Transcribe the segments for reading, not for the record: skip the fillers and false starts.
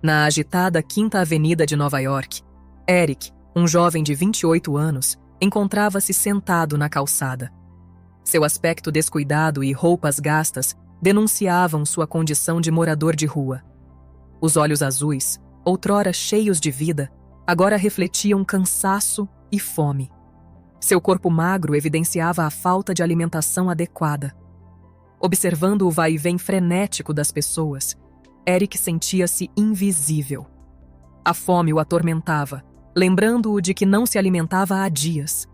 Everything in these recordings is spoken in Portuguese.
Na agitada Quinta Avenida de Nova York, Eric, um jovem de 28 anos, encontrava-se sentado na calçada. Seu aspecto descuidado e roupas gastas denunciavam sua condição de morador de rua. Os olhos azuis, outrora cheios de vida, agora refletiam cansaço e fome. Seu corpo magro evidenciava a falta de alimentação adequada. Observando o vai-vem frenético das pessoas, Eric sentia-se invisível. A fome o atormentava, lembrando-o de que não se alimentava há dias.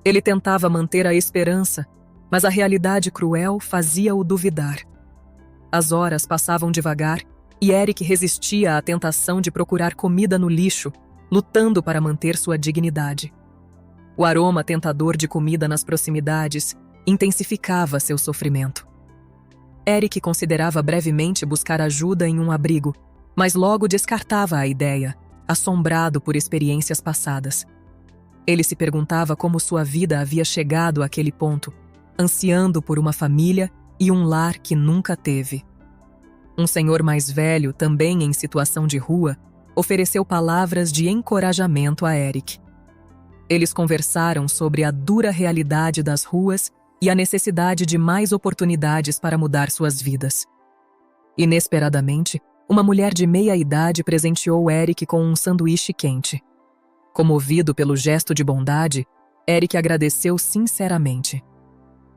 Ele tentava manter a esperança, mas a realidade cruel fazia-o duvidar. As horas passavam devagar e Eric resistia à tentação de procurar comida no lixo, lutando para manter sua dignidade. O aroma tentador de comida nas proximidades intensificava seu sofrimento. Eric considerava brevemente buscar ajuda em um abrigo, mas logo descartava a ideia, assombrado por experiências passadas. Ele se perguntava como sua vida havia chegado àquele ponto, ansiando por uma família e um lar que nunca teve. Um senhor mais velho, também em situação de rua, ofereceu palavras de encorajamento a Eric. Eles conversaram sobre a dura realidade das ruas e a necessidade de mais oportunidades para mudar suas vidas. Inesperadamente, uma mulher de meia-idade presenteou Eric com um sanduíche quente. Comovido pelo gesto de bondade, Eric agradeceu sinceramente.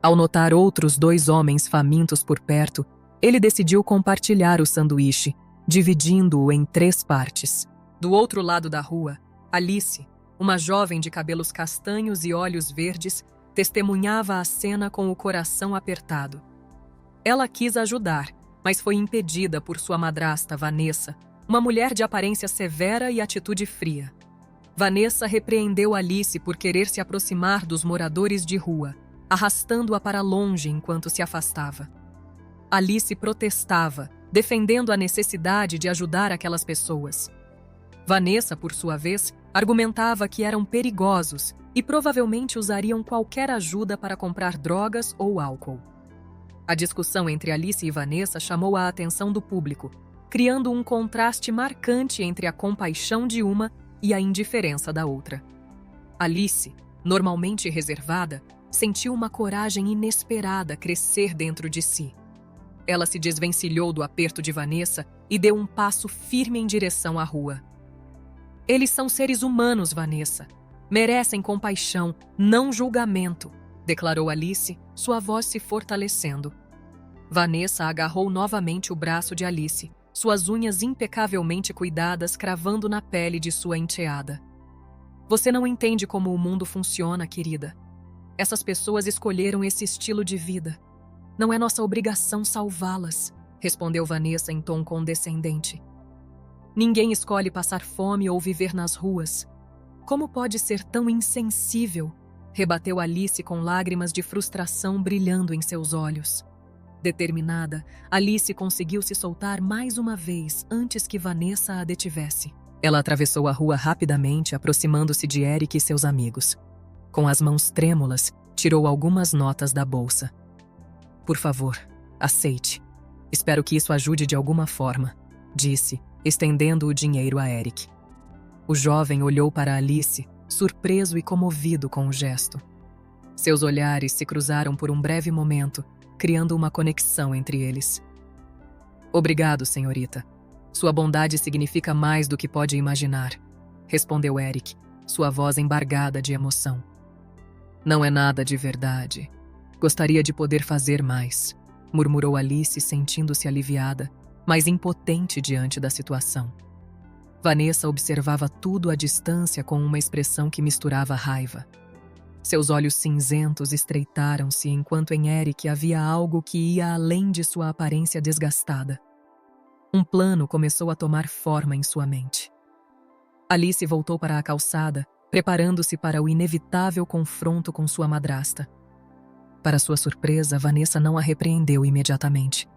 Ao notar outros 2 homens famintos por perto, ele decidiu compartilhar o sanduíche, dividindo-o em 3 partes. Do outro lado da rua, Alice, uma jovem de cabelos castanhos e olhos verdes, testemunhava a cena com o coração apertado. Ela quis ajudar, mas foi impedida por sua madrasta, Vanessa, uma mulher de aparência severa e atitude fria. Vanessa repreendeu Alice por querer se aproximar dos moradores de rua, arrastando-a para longe enquanto se afastava. Alice protestava, defendendo a necessidade de ajudar aquelas pessoas. Vanessa, por sua vez, argumentava que eram perigosos e provavelmente usariam qualquer ajuda para comprar drogas ou álcool. A discussão entre Alice e Vanessa chamou a atenção do público, criando um contraste marcante entre a compaixão de uma e a indiferença da outra. Alice, normalmente reservada, sentiu uma coragem inesperada crescer dentro de si. Ela se desvencilhou do aperto de Vanessa e deu um passo firme em direção à rua. "Eles são seres humanos, Vanessa. Merecem compaixão, não julgamento", declarou Alice, sua voz se fortalecendo. Vanessa agarrou novamente o braço de Alice, suas unhas impecavelmente cuidadas cravando na pele de sua enteada. "Você não entende como o mundo funciona, querida. Essas pessoas escolheram esse estilo de vida. Não é nossa obrigação salvá-las", respondeu Vanessa em tom condescendente. "Ninguém escolhe passar fome ou viver nas ruas. Como pode ser tão insensível?", rebateu Alice com lágrimas de frustração brilhando em seus olhos. Determinada, Alice conseguiu se soltar mais uma vez antes que Vanessa a detivesse. Ela atravessou a rua rapidamente, aproximando-se de Eric e seus amigos. Com as mãos trêmulas, tirou algumas notas da bolsa. "Por favor, aceite. Espero que isso ajude de alguma forma", disse, estendendo o dinheiro a Eric. O jovem olhou para Alice, surpreso e comovido com o gesto. Seus olhares se cruzaram por um breve momento, criando uma conexão entre eles. "Obrigado, senhorita. Sua bondade significa mais do que pode imaginar", respondeu Eric, sua voz embargada de emoção. "Não é nada de verdade. Gostaria de poder fazer mais", murmurou Alice, sentindo-se aliviada, mas impotente diante da situação. Vanessa observava tudo à distância com uma expressão que misturava raiva. Seus olhos cinzentos estreitaram-se enquanto em Eric havia algo que ia além de sua aparência desgastada. Um plano começou a tomar forma em sua mente. Alice voltou para a calçada, preparando-se para o inevitável confronto com sua madrasta. Para sua surpresa, Vanessa não a repreendeu imediatamente.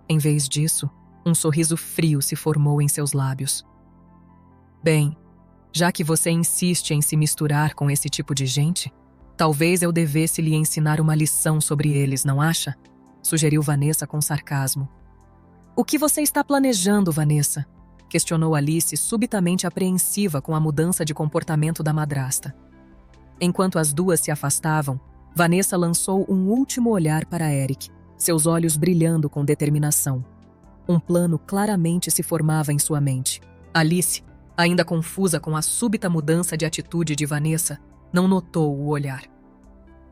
Em vez disso, um sorriso frio se formou em seus lábios. "Bem, já que você insiste em se misturar com esse tipo de gente, talvez eu devesse lhe ensinar uma lição sobre eles, não acha?", sugeriu Vanessa com sarcasmo. "O que você está planejando, Vanessa?", Questionou Alice, subitamente apreensiva com a mudança de comportamento da madrasta. Enquanto as duas se afastavam, Vanessa lançou um último olhar para Eric, seus olhos brilhando com determinação. Um plano claramente se formava em sua mente. Alice, ainda confusa com a súbita mudança de atitude de Vanessa, não notou o olhar.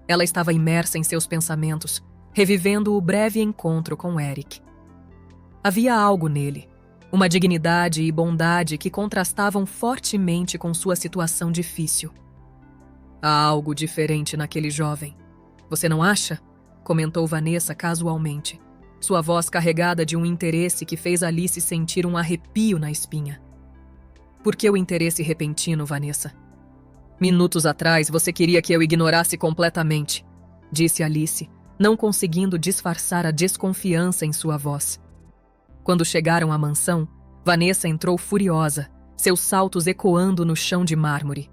Ela estava imersa em seus pensamentos, revivendo o breve encontro com Eric. Havia algo nele, uma dignidade e bondade que contrastavam fortemente com sua situação difícil. Há algo diferente naquele jovem. Você não acha? Comentou Vanessa casualmente, sua voz carregada de um interesse que fez Alice sentir um arrepio na espinha. Por que o interesse repentino, Vanessa? Minutos atrás você queria que eu ignorasse completamente, disse Alice, não conseguindo disfarçar a desconfiança em sua voz. Quando chegaram à mansão, Vanessa entrou furiosa, seus saltos ecoando no chão de mármore.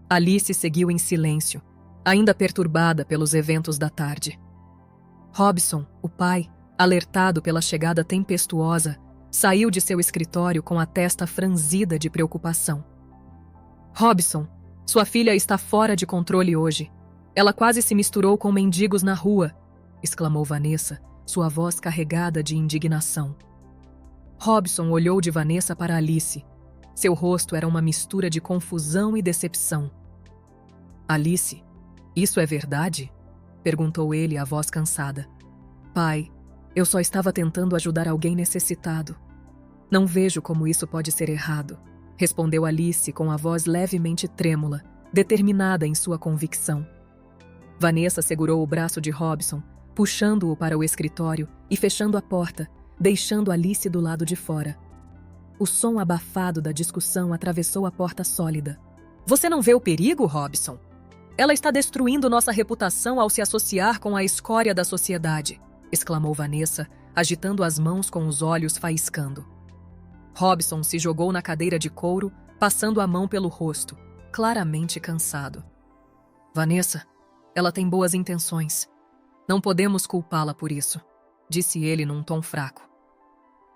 Alice seguiu em silêncio, ainda perturbada pelos eventos da tarde. Robson, o pai, alertado pela chegada tempestuosa, saiu de seu escritório com a testa franzida de preocupação. Robson, sua filha está fora de controle hoje. Ela quase se misturou com mendigos na rua, exclamou Vanessa, sua voz carregada de indignação. Robson olhou de Vanessa para Alice. Seu rosto era uma mistura de confusão e decepção. Alice, isso é verdade? Perguntou ele, a voz cansada. Pai, eu só estava tentando ajudar alguém necessitado. Não vejo como isso pode ser errado, respondeu Alice com a voz levemente trêmula, determinada em sua convicção. Vanessa segurou o braço de Robson, puxando-o para o escritório e fechando a porta, deixando Alice do lado de fora. O som abafado da discussão atravessou a porta sólida. Você não vê o perigo, Robson? Ela está destruindo nossa reputação ao se associar com a escória da sociedade, exclamou Vanessa, agitando as mãos com os olhos faiscando. Robson se jogou na cadeira de couro, passando a mão pelo rosto, claramente cansado. Vanessa, ela tem boas intenções. Não podemos culpá-la por isso, disse ele num tom fraco.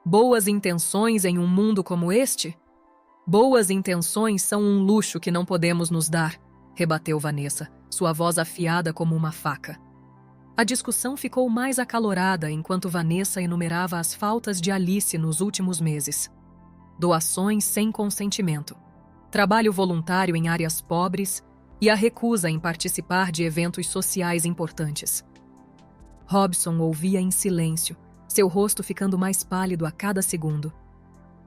Boas intenções em um mundo como este? Boas intenções são um luxo que não podemos nos dar, rebateu Vanessa, sua voz afiada como uma faca. A discussão ficou mais acalorada enquanto Vanessa enumerava as faltas de Alice nos últimos meses. Doações sem consentimento, trabalho voluntário em áreas pobres e a recusa em participar de eventos sociais importantes. Robson ouvia em silêncio, seu rosto ficando mais pálido a cada segundo.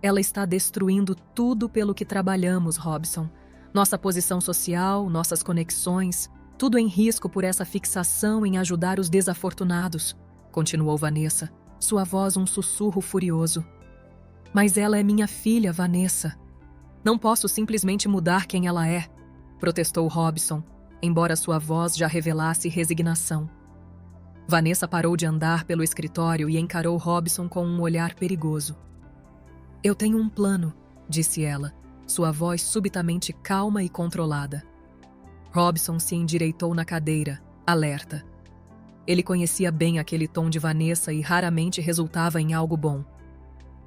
Ela está destruindo tudo pelo que trabalhamos, Robson. Nossa posição social, nossas conexões, tudo em risco por essa fixação em ajudar os desafortunados, continuou Vanessa, sua voz um sussurro furioso. Mas ela é minha filha, Vanessa. Não posso simplesmente mudar quem ela é, protestou Robson, embora sua voz já revelasse resignação. Vanessa parou de andar pelo escritório e encarou Robson com um olhar perigoso. Eu tenho um plano, disse ela, sua voz subitamente calma e controlada. Robson se endireitou na cadeira, alerta. Ele conhecia bem aquele tom de Vanessa e raramente resultava em algo bom.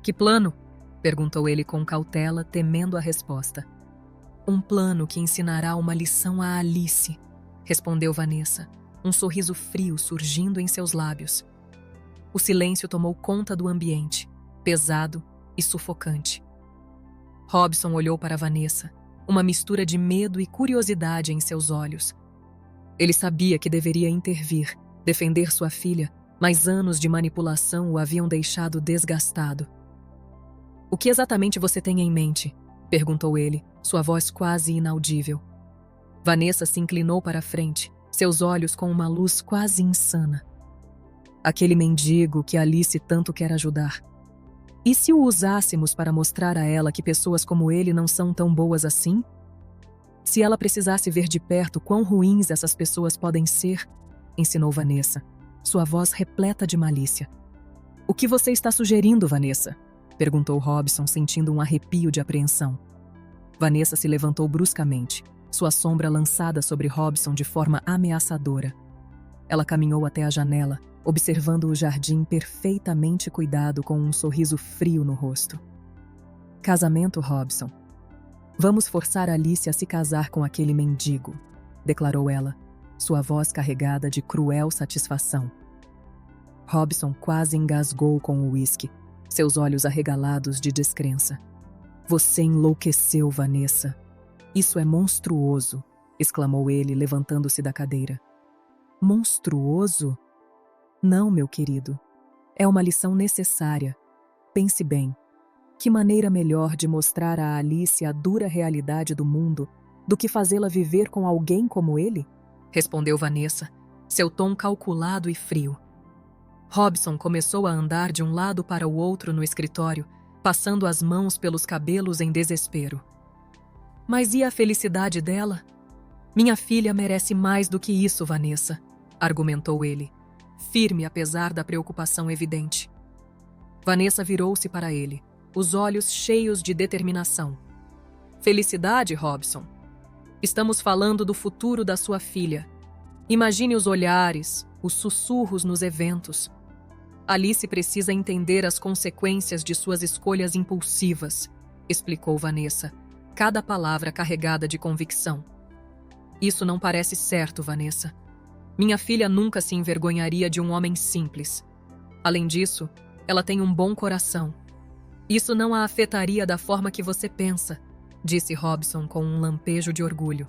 Que plano? Perguntou ele com cautela, temendo a resposta. Um plano que ensinará uma lição a Alice, respondeu Vanessa, um sorriso frio surgindo em seus lábios. O silêncio tomou conta do ambiente, pesado e sufocante. Robson olhou para Vanessa, uma mistura de medo e curiosidade em seus olhos. Ele sabia que deveria intervir, defender sua filha, mas anos de manipulação o haviam deixado desgastado. O que exatamente você tem em mente? Perguntou ele, sua voz quase inaudível. Vanessa se inclinou para a frente, seus olhos com uma luz quase insana. Aquele mendigo que Alice tanto quer ajudar. E se o usássemos para mostrar a ela que pessoas como ele não são tão boas assim? Se ela precisasse ver de perto quão ruins essas pessoas podem ser, ensinou Vanessa, sua voz repleta de malícia. O que você está sugerindo, Vanessa? Perguntou Robson, sentindo um arrepio de apreensão. Vanessa se levantou bruscamente, sua sombra lançada sobre Robson de forma ameaçadora. Ela caminhou até a janela, observando o jardim perfeitamente cuidado com um sorriso frio no rosto. Casamento, Robson. Vamos forçar Alice a se casar com aquele mendigo, declarou ela, sua voz carregada de cruel satisfação. Robson quase engasgou com o uísque, seus olhos arregalados de descrença. Você enlouqueceu, Vanessa. Isso é monstruoso, exclamou ele, levantando-se da cadeira. Monstruoso? Não, meu querido. É uma lição necessária. Pense bem. Que maneira melhor de mostrar a Alice a dura realidade do mundo do que fazê-la viver com alguém como ele? Respondeu Vanessa, seu tom calculado e frio. Robson começou a andar de um lado para o outro no escritório, passando as mãos pelos cabelos em desespero. Mas e a felicidade dela? Minha filha merece mais do que isso, Vanessa, argumentou ele, firme apesar da preocupação evidente. Vanessa virou-se para ele, os olhos cheios de determinação. Felicidade, Robson. Estamos falando do futuro da sua filha. Imagine os olhares, os sussurros nos eventos. Alice precisa entender as consequências de suas escolhas impulsivas, explicou Vanessa, cada palavra carregada de convicção. Isso não parece certo, Vanessa. Minha filha nunca se envergonharia de um homem simples. Além disso, ela tem um bom coração. Isso não a afetaria da forma que você pensa, disse Robson com um lampejo de orgulho.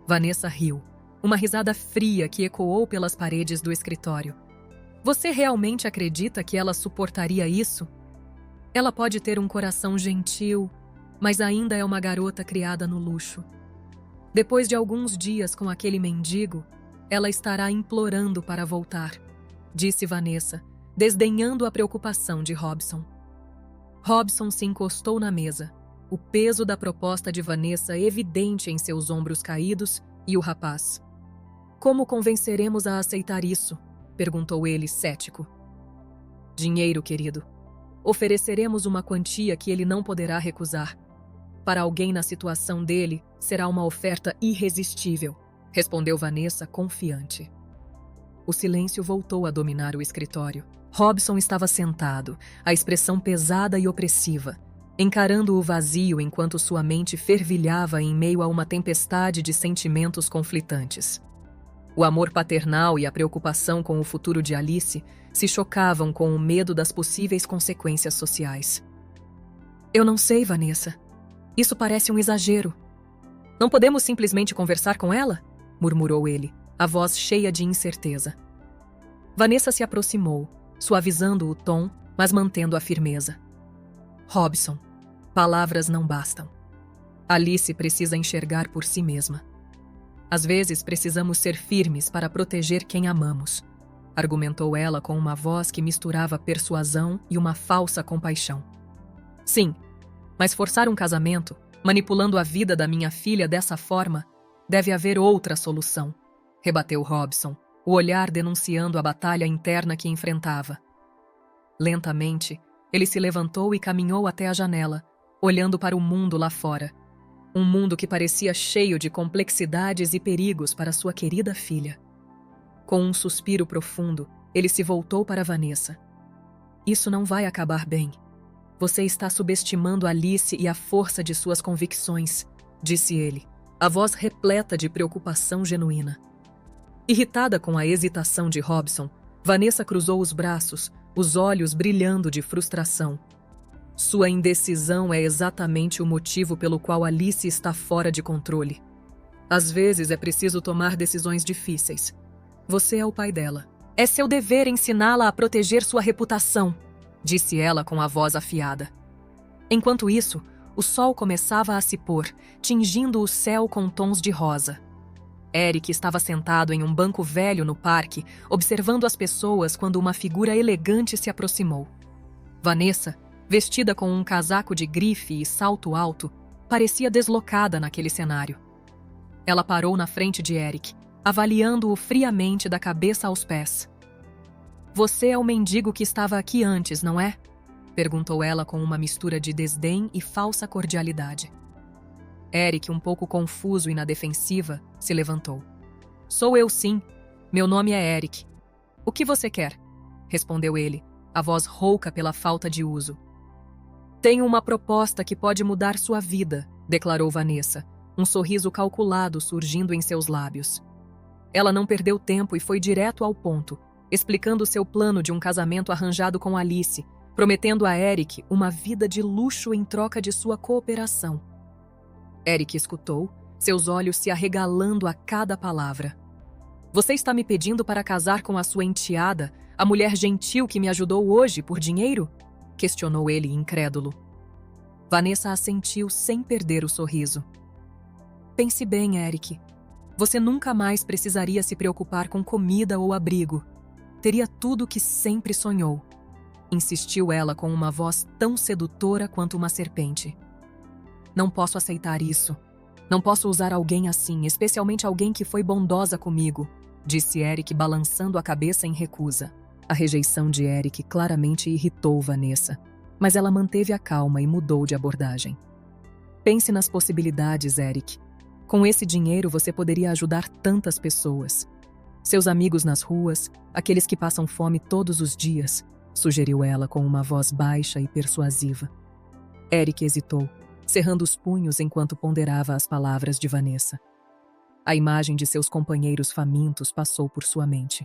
Vanessa riu, uma risada fria que ecoou pelas paredes do escritório. Você realmente acredita que ela suportaria isso? Ela pode ter um coração gentil, mas ainda é uma garota criada no luxo. Depois de alguns dias com aquele mendigo, ela estará implorando para voltar, disse Vanessa, desdenhando a preocupação de Robson. Robson se encostou na mesa, o peso da proposta de Vanessa evidente em seus ombros caídos, e o rapaz. Como convenceremos a aceitar isso? Perguntou ele, cético. Dinheiro, querido. Ofereceremos uma quantia que ele não poderá recusar. Para alguém na situação dele, será uma oferta irresistível, respondeu Vanessa, confiante. O silêncio voltou a dominar o escritório. Robson estava sentado, a expressão pesada e opressiva, encarando o vazio enquanto sua mente fervilhava em meio a uma tempestade de sentimentos conflitantes. O amor paternal e a preocupação com o futuro de Alice se chocavam com o medo das possíveis consequências sociais. Eu não sei, Vanessa. Isso parece um exagero. Não podemos simplesmente conversar com ela? Murmurou ele, a voz cheia de incerteza. Vanessa se aproximou, suavizando o tom, mas mantendo a firmeza. Robson, palavras não bastam. Alice precisa enxergar por si mesma. Às vezes precisamos ser firmes para proteger quem amamos, argumentou ela com uma voz que misturava persuasão e uma falsa compaixão. Sim, mas forçar um casamento, manipulando a vida da minha filha dessa forma, deve haver outra solução, rebateu Robson, o olhar denunciando a batalha interna que enfrentava. Lentamente, ele se levantou e caminhou até a janela, olhando para o mundo lá fora. Um mundo que parecia cheio de complexidades e perigos para sua querida filha. Com um suspiro profundo, ele se voltou para Vanessa. Isso não vai acabar bem. Você está subestimando Alice e a força de suas convicções, disse ele, a voz repleta de preocupação genuína. Irritada com a hesitação de Robson, Vanessa cruzou os braços, os olhos brilhando de frustração. Sua indecisão é exatamente o motivo pelo qual Alice está fora de controle. Às vezes é preciso tomar decisões difíceis. Você é o pai dela. É seu dever ensiná-la a proteger sua reputação, disse ela com a voz afiada. Enquanto isso, o sol começava a se pôr, tingindo o céu com tons de rosa. Eric estava sentado em um banco velho no parque, observando as pessoas quando uma figura elegante se aproximou. Vanessa, vestida com um casaco de grife e salto alto, parecia deslocada naquele cenário. Ela parou na frente de Eric, avaliando-o friamente da cabeça aos pés. Você é o mendigo que estava aqui antes, não é? Perguntou ela com uma mistura de desdém e falsa cordialidade. Eric, um pouco confuso e na defensiva, se levantou. Sou eu sim. Meu nome é Eric. O que você quer? Respondeu ele, a voz rouca pela falta de uso. Tenho uma proposta que pode mudar sua vida, declarou Vanessa, um sorriso calculado surgindo em seus lábios. Ela não perdeu tempo e foi direto ao ponto, explicando seu plano de um casamento arranjado com Alice, prometendo a Eric uma vida de luxo em troca de sua cooperação. Eric escutou, seus olhos se arregalando a cada palavra. Você está me pedindo para casar com a sua enteada, a mulher gentil que me ajudou hoje por dinheiro? Questionou ele, incrédulo. Vanessa assentiu sem perder o sorriso. Pense bem, Eric. Você nunca mais precisaria se preocupar com comida ou abrigo. Teria tudo o que sempre sonhou. Insistiu ela com uma voz tão sedutora quanto uma serpente. Não posso aceitar isso. Não posso usar alguém assim, especialmente alguém que foi bondosa comigo, disse Eric, balançando a cabeça em recusa. A rejeição de Eric claramente irritou Vanessa, mas ela manteve a calma e mudou de abordagem. Pense nas possibilidades, Eric. Com esse dinheiro você poderia ajudar tantas pessoas. Seus amigos nas ruas, aqueles que passam fome todos os dias, sugeriu ela com uma voz baixa e persuasiva. Eric hesitou, cerrando os punhos enquanto ponderava as palavras de Vanessa. A imagem de seus companheiros famintos passou por sua mente.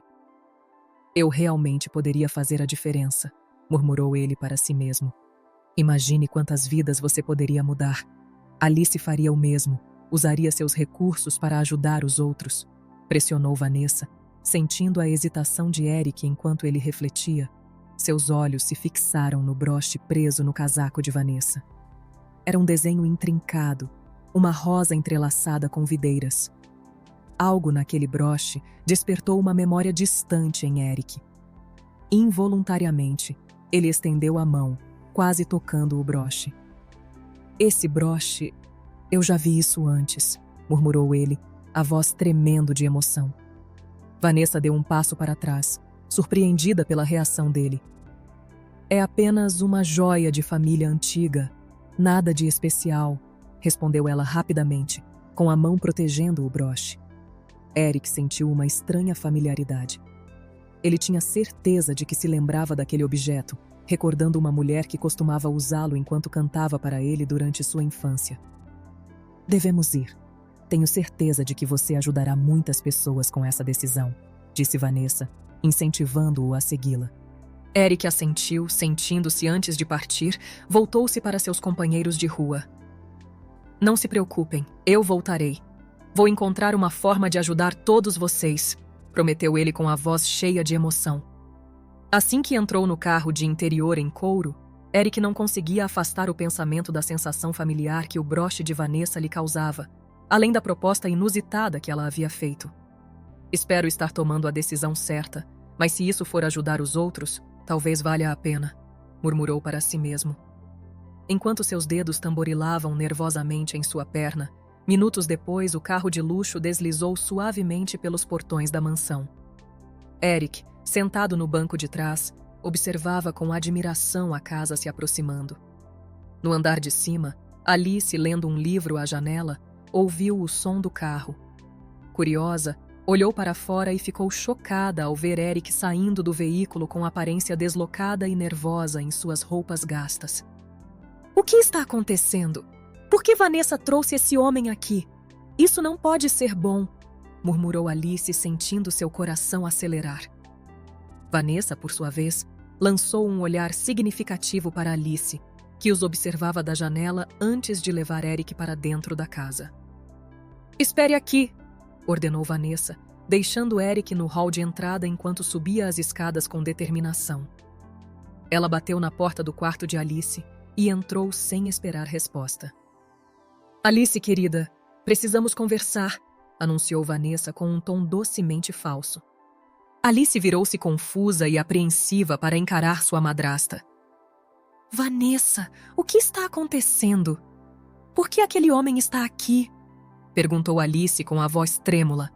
Eu realmente poderia fazer a diferença, murmurou ele para si mesmo. Imagine quantas vidas você poderia mudar. Alice faria o mesmo, usaria seus recursos para ajudar os outros, pressionou Vanessa, sentindo a hesitação de Eric enquanto ele refletia. Seus olhos se fixaram no broche preso no casaco de Vanessa. Era um desenho intrincado, uma rosa entrelaçada com videiras. Algo naquele broche despertou uma memória distante em Eric. Involuntariamente, ele estendeu a mão, quase tocando o broche. Esse broche... Eu já vi isso antes, murmurou ele, a voz tremendo de emoção. Vanessa deu um passo para trás, surpreendida pela reação dele. É apenas uma joia de família antiga, nada de especial, respondeu ela rapidamente, com a mão protegendo o broche. Eric sentiu uma estranha familiaridade. Ele tinha certeza de que se lembrava daquele objeto, recordando uma mulher que costumava usá-lo enquanto cantava para ele durante sua infância. Devemos ir. Tenho certeza de que você ajudará muitas pessoas com essa decisão, disse Vanessa, incentivando-o a segui-la. Eric assentiu, sentindo-se antes de partir, voltou-se para seus companheiros de rua. Não se preocupem, eu voltarei. Vou encontrar uma forma de ajudar todos vocês, prometeu ele com a voz cheia de emoção. Assim que entrou no carro de interior em couro, Eric não conseguia afastar o pensamento da sensação familiar que o broche de Vanessa lhe causava, além da proposta inusitada que ela havia feito. Espero estar tomando a decisão certa, mas se isso for ajudar os outros, talvez valha a pena, murmurou para si mesmo. Enquanto seus dedos tamborilavam nervosamente em sua perna, minutos depois o carro de luxo deslizou suavemente pelos portões da mansão. Eric, sentado no banco de trás, observava com admiração a casa se aproximando. No andar de cima, Alice, lendo um livro à janela, ouviu o som do carro. Curiosa, olhou para fora e ficou chocada ao ver Eric saindo do veículo com aparência deslocada e nervosa em suas roupas gastas. O que está acontecendo? Por que Vanessa trouxe esse homem aqui? Isso não pode ser bom, murmurou Alice, sentindo seu coração acelerar. Vanessa, por sua vez, lançou um olhar significativo para Alice, que os observava da janela antes de levar Eric para dentro da casa. Espere aqui, ordenou Vanessa, deixando Eric no hall de entrada enquanto subia as escadas com determinação. Ela bateu na porta do quarto de Alice e entrou sem esperar resposta. Alice, querida, precisamos conversar, anunciou Vanessa com um tom docemente falso. Alice virou-se confusa e apreensiva para encarar sua madrasta. Vanessa, o que está acontecendo? Por que aquele homem está aqui? Perguntou Alice com a voz trêmula.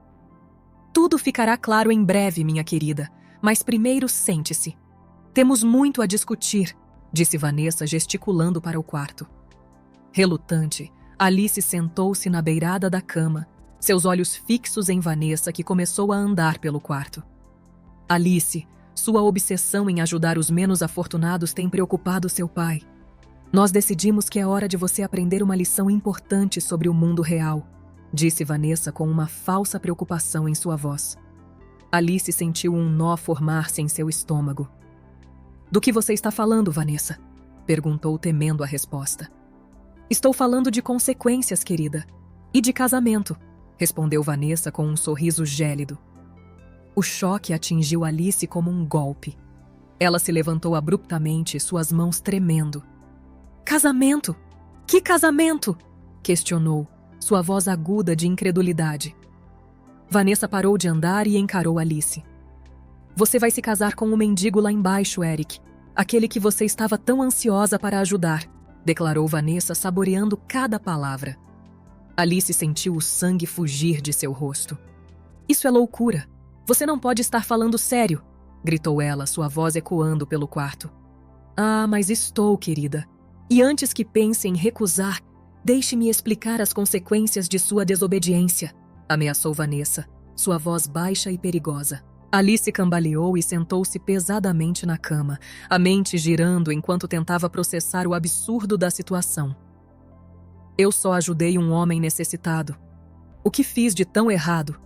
Tudo ficará claro em breve, minha querida, mas primeiro sente-se. Temos muito a discutir, disse Vanessa, gesticulando para o quarto. Relutante, Alice sentou-se na beirada da cama, seus olhos fixos em Vanessa, que começou a andar pelo quarto. Alice, sua obsessão em ajudar os menos afortunados tem preocupado seu pai. Nós decidimos que é hora de você aprender uma lição importante sobre o mundo real, disse Vanessa com uma falsa preocupação em sua voz. Alice sentiu um nó formar-se em seu estômago. Do que você está falando, Vanessa? Perguntou, temendo a resposta. Estou falando de consequências, querida. E de casamento, respondeu Vanessa com um sorriso gélido. O choque atingiu Alice como um golpe. Ela se levantou abruptamente, suas mãos tremendo. Casamento? Que casamento? Questionou, sua voz aguda de incredulidade. Vanessa parou de andar e encarou Alice. Você vai se casar com um mendigo lá embaixo, Eric. Aquele que você estava tão ansiosa para ajudar, declarou Vanessa, saboreando cada palavra. Alice sentiu o sangue fugir de seu rosto. Isso é loucura. Você não pode estar falando sério, gritou ela, sua voz ecoando pelo quarto. Ah, mas estou, querida. E antes que pense em recusar, deixe-me explicar as consequências de sua desobediência, ameaçou Vanessa, sua voz baixa e perigosa. Alice cambaleou e sentou-se pesadamente na cama, a mente girando enquanto tentava processar o absurdo da situação. Eu só ajudei um homem necessitado. O que fiz de tão errado?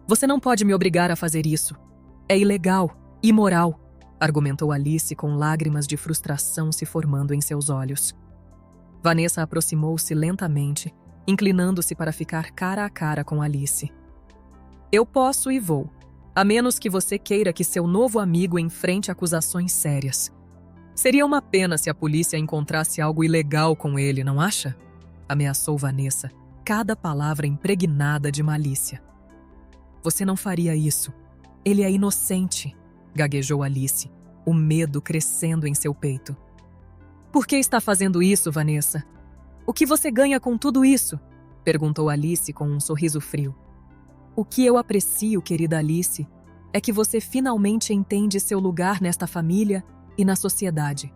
Você não pode me obrigar a fazer isso. É ilegal, imoral, argumentou Alice com lágrimas de frustração se formando em seus olhos. Vanessa aproximou-se lentamente, inclinando-se para ficar cara a cara com Alice. Eu posso e vou, a menos que você queira que seu novo amigo enfrente acusações sérias. Seria uma pena se a polícia encontrasse algo ilegal com ele, não acha? Ameaçou Vanessa, cada palavra impregnada de malícia. Você não faria isso. Ele é inocente, gaguejou Alice, o medo crescendo em seu peito. Por que está fazendo isso, Vanessa? O que você ganha com tudo isso? Perguntou Alice com um sorriso frio. O que eu aprecio, querida Alice, é que você finalmente entende seu lugar nesta família e na sociedade.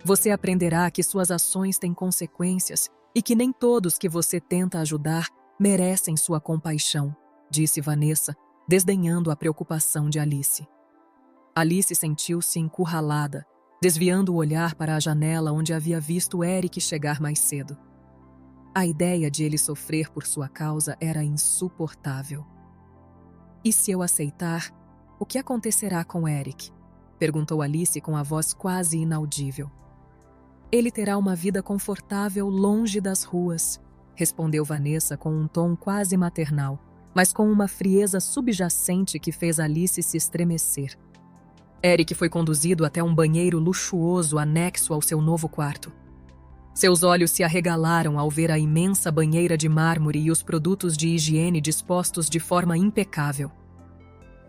Você aprenderá que suas ações têm consequências e que nem todos que você tenta ajudar merecem sua compaixão, disse Vanessa, desdenhando a preocupação de Alice. Alice sentiu-se encurralada, desviando o olhar para a janela onde havia visto Eric chegar mais cedo. A ideia de ele sofrer por sua causa era insuportável. E se eu aceitar, o que acontecerá com Eric? Perguntou Alice com a voz quase inaudível. Ele terá uma vida confortável longe das ruas, respondeu Vanessa com um tom quase maternal, mas com uma frieza subjacente que fez Alice se estremecer. Eric foi conduzido até um banheiro luxuoso anexo ao seu novo quarto. Seus olhos se arregalaram ao ver a imensa banheira de mármore e os produtos de higiene dispostos de forma impecável.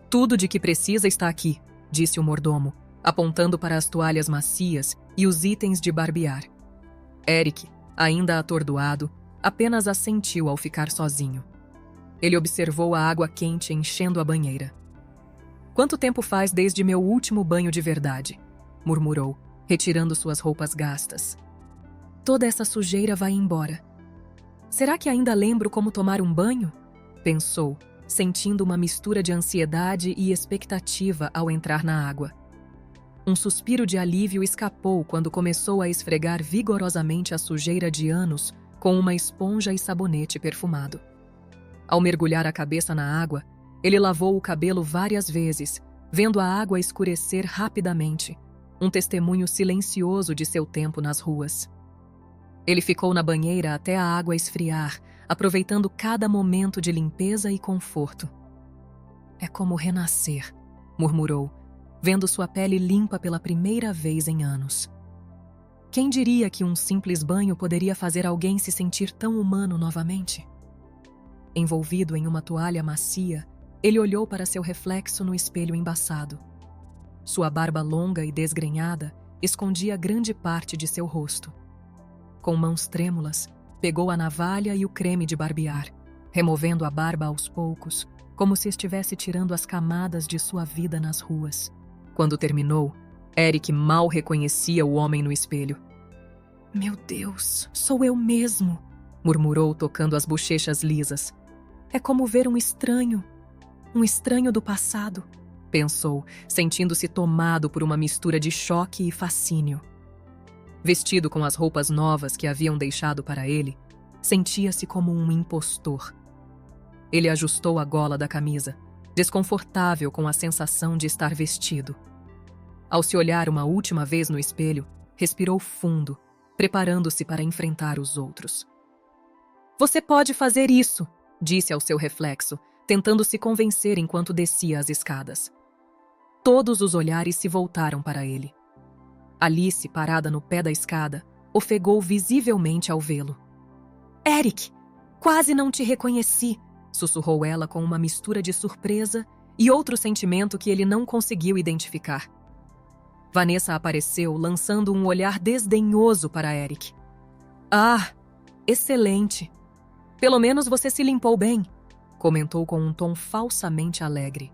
Tudo de que precisa está aqui, disse o mordomo, apontando para as toalhas macias e os itens de barbear. Eric, ainda atordoado, apenas assentiu ao ficar sozinho. Ele observou a água quente enchendo a banheira. Quanto tempo faz desde meu último banho de verdade? Murmurou, retirando suas roupas gastas. Toda essa sujeira vai embora. Será que ainda lembro como tomar um banho? Pensou, sentindo uma mistura de ansiedade e expectativa ao entrar na água. Um suspiro de alívio escapou quando começou a esfregar vigorosamente a sujeira de anos com uma esponja e sabonete perfumado. Ao mergulhar a cabeça na água, ele lavou o cabelo várias vezes, vendo a água escurecer rapidamente, um testemunho silencioso de seu tempo nas ruas. Ele ficou na banheira até a água esfriar, aproveitando cada momento de limpeza e conforto. É como renascer, murmurou, vendo sua pele limpa pela primeira vez em anos. Quem diria que um simples banho poderia fazer alguém se sentir tão humano novamente? Envolvido em uma toalha macia, ele olhou para seu reflexo no espelho embaçado. Sua barba longa e desgrenhada escondia grande parte de seu rosto. Com mãos trêmulas, pegou a navalha e o creme de barbear, removendo a barba aos poucos, como se estivesse tirando as camadas de sua vida nas ruas. Quando terminou, Eric mal reconhecia o homem no espelho. Meu Deus, sou eu mesmo, murmurou tocando as bochechas lisas. É como ver um estranho do passado, pensou, sentindo-se tomado por uma mistura de choque e fascínio. Vestido com as roupas novas que haviam deixado para ele, sentia-se como um impostor. Ele ajustou a gola da camisa, desconfortável com a sensação de estar vestido. Ao se olhar uma última vez no espelho, respirou fundo, preparando-se para enfrentar os outros. "Você pode fazer isso", disse ao seu reflexo, tentando se convencer enquanto descia as escadas. Todos os olhares se voltaram para ele. Alice, parada no pé da escada, ofegou visivelmente ao vê-lo. "Eric, quase não te reconheci", sussurrou ela com uma mistura de surpresa e outro sentimento que ele não conseguiu identificar. Vanessa apareceu, lançando um olhar desdenhoso para Eric. "Ah, excelente! Pelo menos você se limpou bem", comentou com um tom falsamente alegre.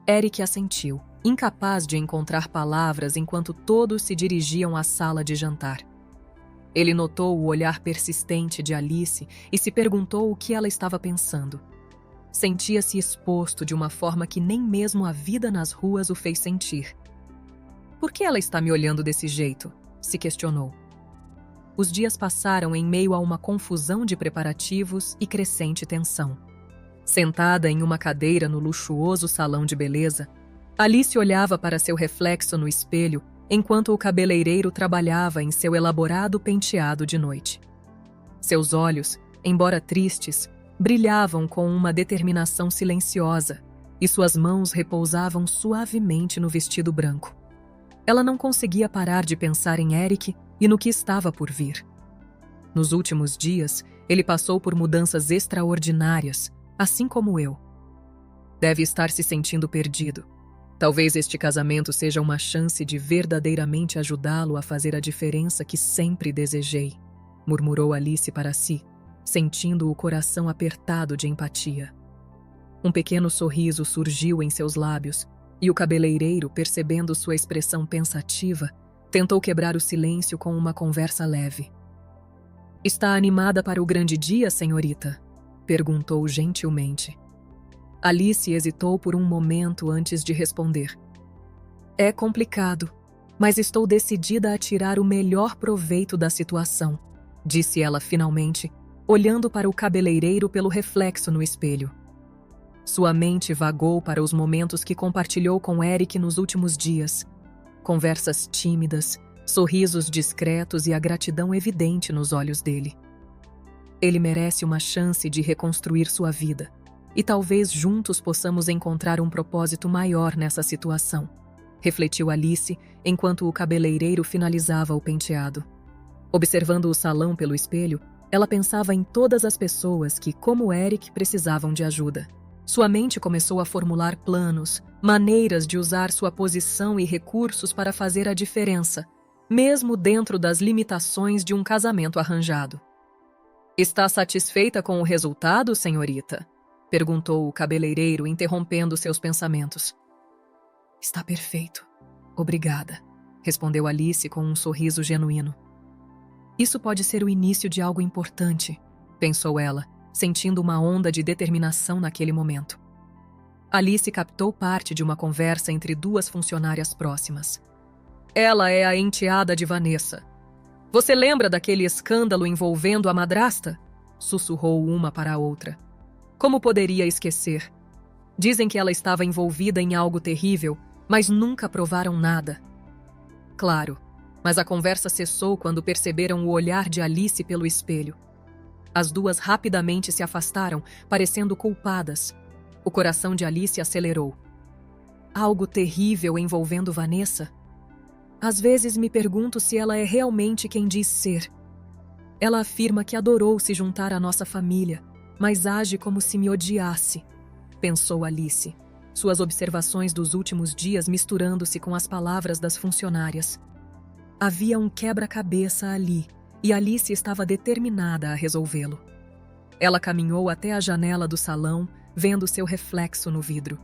Eric assentiu, incapaz de encontrar palavras enquanto todos se dirigiam à sala de jantar. Ele notou o olhar persistente de Alice e se perguntou o que ela estava pensando. Sentia-se exposto de uma forma que nem mesmo a vida nas ruas o fez sentir. "Por que ela está me olhando desse jeito?", se questionou. Os dias passaram em meio a uma confusão de preparativos e crescente tensão. Sentada em uma cadeira no luxuoso salão de beleza, Alice olhava para seu reflexo no espelho enquanto o cabeleireiro trabalhava em seu elaborado penteado de noite. Seus olhos, embora tristes, brilhavam com uma determinação silenciosa e suas mãos repousavam suavemente no vestido branco. Ela não conseguia parar de pensar em Eric e no que estava por vir. Nos últimos dias, ele passou por mudanças extraordinárias, assim como eu. Deve estar se sentindo perdido. Talvez este casamento seja uma chance de verdadeiramente ajudá-lo a fazer a diferença que sempre desejei, murmurou Alice para si, sentindo o coração apertado de empatia. Um pequeno sorriso surgiu em seus lábios, e o cabeleireiro, percebendo sua expressão pensativa, tentou quebrar o silêncio com uma conversa leve. "Está animada para o grande dia, senhorita?", perguntou gentilmente. Alice hesitou por um momento antes de responder. "É complicado, mas estou decidida a tirar o melhor proveito da situação", disse ela finalmente, olhando para o cabeleireiro pelo reflexo no espelho. Sua mente vagou para os momentos que compartilhou com Eric nos últimos dias. Conversas tímidas, sorrisos discretos e a gratidão evidente nos olhos dele. Ele merece uma chance de reconstruir sua vida, e talvez juntos possamos encontrar um propósito maior nessa situação, refletiu Alice enquanto o cabeleireiro finalizava o penteado. Observando o salão pelo espelho, ela pensava em todas as pessoas que, como Eric, precisavam de ajuda. Sua mente começou a formular planos, maneiras de usar sua posição e recursos para fazer a diferença, mesmo dentro das limitações de um casamento arranjado. "Está satisfeita com o resultado, senhorita?", perguntou o cabeleireiro, interrompendo seus pensamentos. "Está perfeito. Obrigada", respondeu Alice com um sorriso genuíno. "Isso pode ser o início de algo importante", pensou ela, sentindo uma onda de determinação naquele momento. Alice captou parte de uma conversa entre duas funcionárias próximas. "Ela é a enteada de Vanessa. Você lembra daquele escândalo envolvendo a madrasta?", sussurrou uma para a outra. "Como poderia esquecer? Dizem que ela estava envolvida em algo terrível, mas nunca provaram nada." Claro, mas a conversa cessou quando perceberam o olhar de Alice pelo espelho. As duas rapidamente se afastaram, parecendo culpadas. O coração de Alice acelerou. Algo terrível envolvendo Vanessa? Às vezes me pergunto se ela é realmente quem diz ser. Ela afirma que adorou se juntar à nossa família, mas age como se me odiasse, pensou Alice, suas observações dos últimos dias misturando-se com as palavras das funcionárias. Havia um quebra-cabeça ali, e Alice estava determinada a resolvê-lo. Ela caminhou até a janela do salão, vendo seu reflexo no vidro.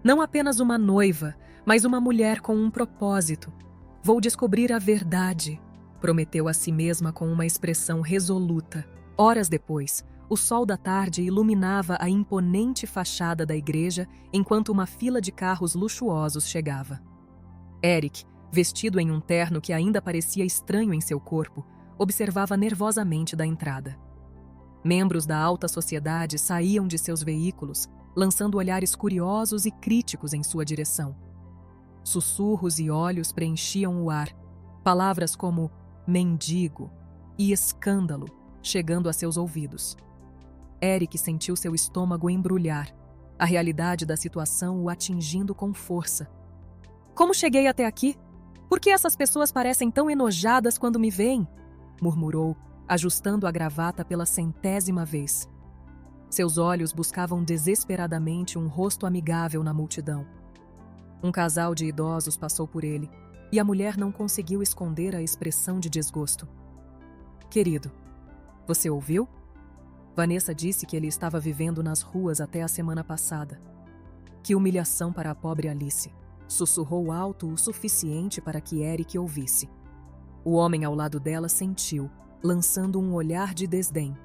Não apenas uma noiva, mas uma mulher com um propósito. "Vou descobrir a verdade", prometeu a si mesma com uma expressão resoluta. Horas depois, o sol da tarde iluminava a imponente fachada da igreja enquanto uma fila de carros luxuosos chegava. Eric, vestido em um terno que ainda parecia estranho em seu corpo, observava nervosamente da entrada. Membros da alta sociedade saíam de seus veículos, lançando olhares curiosos e críticos em sua direção. Sussurros e olhos preenchiam o ar, palavras como mendigo e escândalo chegando a seus ouvidos. Eric sentiu seu estômago embrulhar, a realidade da situação o atingindo com força. Como cheguei até aqui? Por que essas pessoas parecem tão enojadas quando me veem? Murmurou, ajustando a gravata pela 100ª vez. Seus olhos buscavam desesperadamente um rosto amigável na multidão. Um casal de idosos passou por ele, e a mulher não conseguiu esconder a expressão de desgosto. Querido, você ouviu? Vanessa disse que ele estava vivendo nas ruas até a semana passada. Que humilhação para a pobre Alice. Sussurrou alto o suficiente para que Eric ouvisse. O homem ao lado dela sentiu, lançando um olhar de desdém.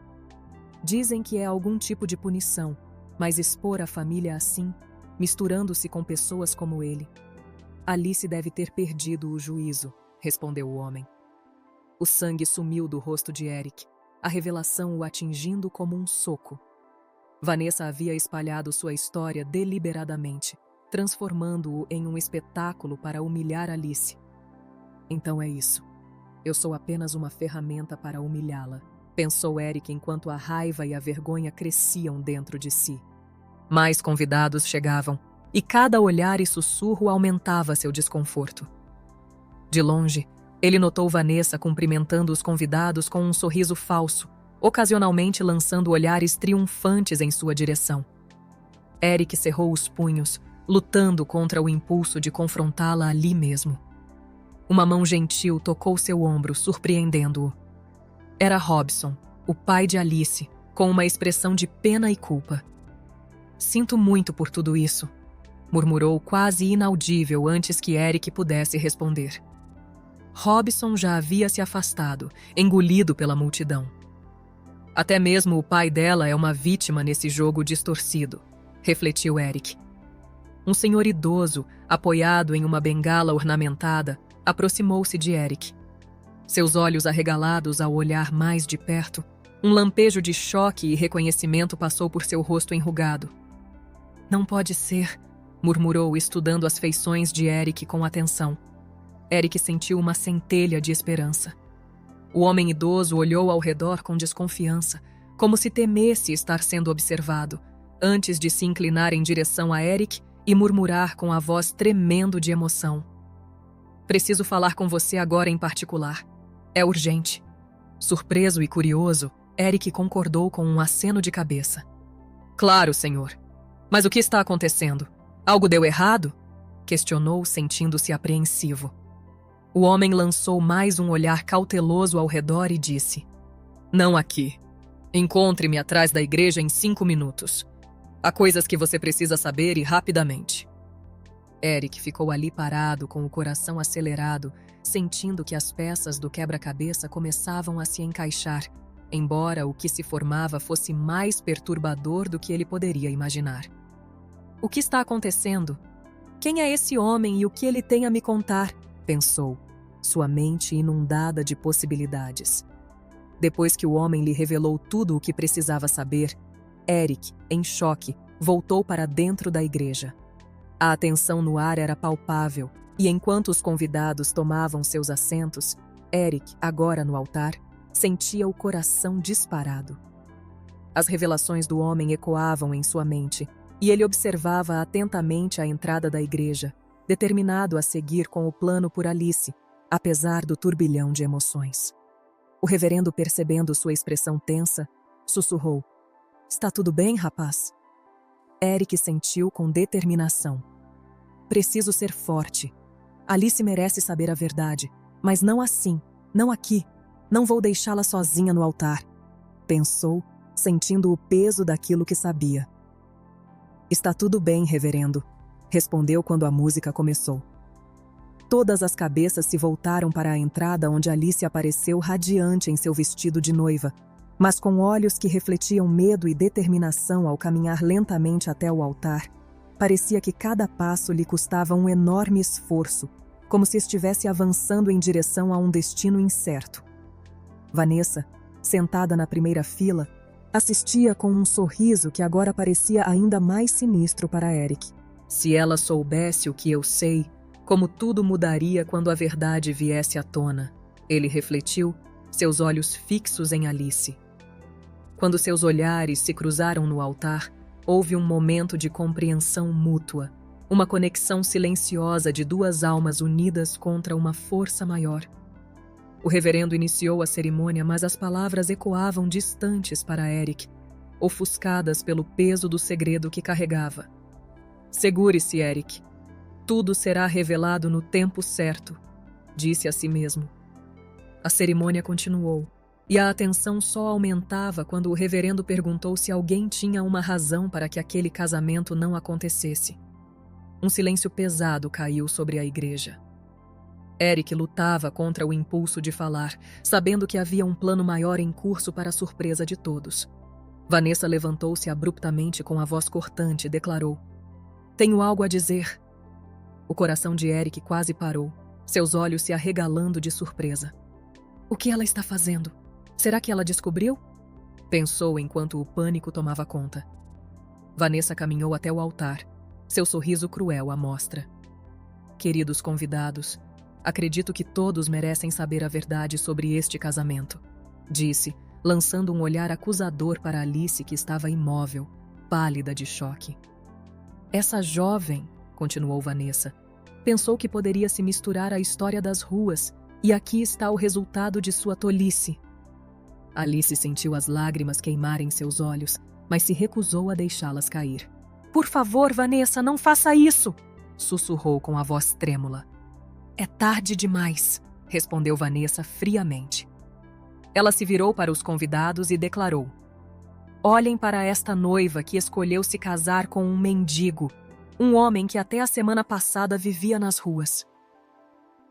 Dizem que é algum tipo de punição, mas expor a família assim, misturando-se com pessoas como ele. Alice deve ter perdido o juízo, respondeu o homem. O sangue sumiu do rosto de Eric, a revelação o atingindo como um soco. Vanessa havia espalhado sua história deliberadamente, transformando-o em um espetáculo para humilhar Alice. Então é isso. Eu sou apenas uma ferramenta para humilhá-la, pensou Eric enquanto a raiva e a vergonha cresciam dentro de si. Mais convidados chegavam, e cada olhar e sussurro aumentava seu desconforto. De longe, ele notou Vanessa cumprimentando os convidados com um sorriso falso, ocasionalmente lançando olhares triunfantes em sua direção. Eric cerrou os punhos, lutando contra o impulso de confrontá-la ali mesmo. Uma mão gentil tocou seu ombro, surpreendendo-o. Era Robson, o pai de Alice, com uma expressão de pena e culpa. Sinto muito por tudo isso, murmurou quase inaudível antes que Eric pudesse responder. Robson já havia se afastado, engolido pela multidão. Até mesmo o pai dela é uma vítima nesse jogo distorcido, refletiu Eric. Um senhor idoso, apoiado em uma bengala ornamentada, aproximou-se de Eric. Seus olhos arregalados ao olhar mais de perto, um lampejo de choque e reconhecimento passou por seu rosto enrugado. Não pode ser, murmurou, estudando as feições de Eric com atenção. Eric sentiu uma centelha de esperança. O homem idoso olhou ao redor com desconfiança, como se temesse estar sendo observado, antes de se inclinar em direção a Eric e murmurar com a voz tremendo de emoção. Preciso falar com você agora em particular. É urgente. Surpreso e curioso, Eric concordou com um aceno de cabeça. Claro, senhor. Mas o que está acontecendo? Algo deu errado? Questionou, sentindo-se apreensivo. O homem lançou mais um olhar cauteloso ao redor e disse: Não aqui. Encontre-me atrás da igreja em 5 minutos. Há coisas que você precisa saber e rapidamente. Eric ficou ali parado, com o coração acelerado, sentindo que as peças do quebra-cabeça começavam a se encaixar, embora o que se formava fosse mais perturbador do que ele poderia imaginar. O que está acontecendo? Quem é esse homem e o que ele tem a me contar? Pensou, sua mente inundada de possibilidades. Depois que o homem lhe revelou tudo o que precisava saber, Eric, em choque, voltou para dentro da igreja. A atenção no ar era palpável, e enquanto os convidados tomavam seus assentos, Eric, agora no altar, sentia o coração disparado. As revelações do homem ecoavam em sua mente, e ele observava atentamente a entrada da igreja, determinado a seguir com o plano por Alice, apesar do turbilhão de emoções. O reverendo, percebendo sua expressão tensa, sussurrou: Está tudo bem, rapaz? Eric sentiu com determinação. Preciso ser forte. Alice merece saber a verdade, mas não assim, não aqui. Não vou deixá-la sozinha no altar. Pensou, sentindo o peso daquilo que sabia. Está tudo bem, reverendo, respondeu quando a música começou. Todas as cabeças se voltaram para a entrada, onde Alice apareceu radiante em seu vestido de noiva, mas com olhos que refletiam medo e determinação ao caminhar lentamente até o altar. Parecia que cada passo lhe custava um enorme esforço, como se estivesse avançando em direção a um destino incerto. Vanessa, sentada na primeira fila, assistia com um sorriso que agora parecia ainda mais sinistro para Eric. Se ela soubesse o que eu sei, como tudo mudaria quando a verdade viesse à tona, ele refletiu, seus olhos fixos em Alice. Quando seus olhares se cruzaram no altar, houve um momento de compreensão mútua, uma conexão silenciosa de duas almas unidas contra uma força maior. O reverendo iniciou a cerimônia, mas as palavras ecoavam distantes para Eric, ofuscadas pelo peso do segredo que carregava. Segure-se, Eric. Tudo será revelado no tempo certo, disse a si mesmo. A cerimônia continuou, e a atenção só aumentava quando o reverendo perguntou se alguém tinha uma razão para que aquele casamento não acontecesse. Um silêncio pesado caiu sobre a igreja. Eric lutava contra o impulso de falar, sabendo que havia um plano maior em curso para a surpresa de todos. Vanessa levantou-se abruptamente com a voz cortante e declarou: "Tenho algo a dizer." O coração de Eric quase parou, seus olhos se arregalando de surpresa. O que ela está fazendo? Será que ela descobriu? Pensou enquanto o pânico tomava conta. Vanessa caminhou até o altar, seu sorriso cruel à mostra. Queridos convidados, acredito que todos merecem saber a verdade sobre este casamento, disse, lançando um olhar acusador para Alice, que estava imóvel, pálida de choque. Essa jovem, continuou Vanessa, pensou que poderia se misturar à história das ruas, e aqui está o resultado de sua tolice. Alice sentiu as lágrimas queimarem seus olhos, mas se recusou a deixá-las cair. Por favor, Vanessa, não faça isso! Sussurrou com a voz trêmula. É tarde demais, respondeu Vanessa friamente. Ela se virou para os convidados e declarou: Olhem para esta noiva que escolheu se casar com um mendigo, um homem que até a semana passada vivia nas ruas.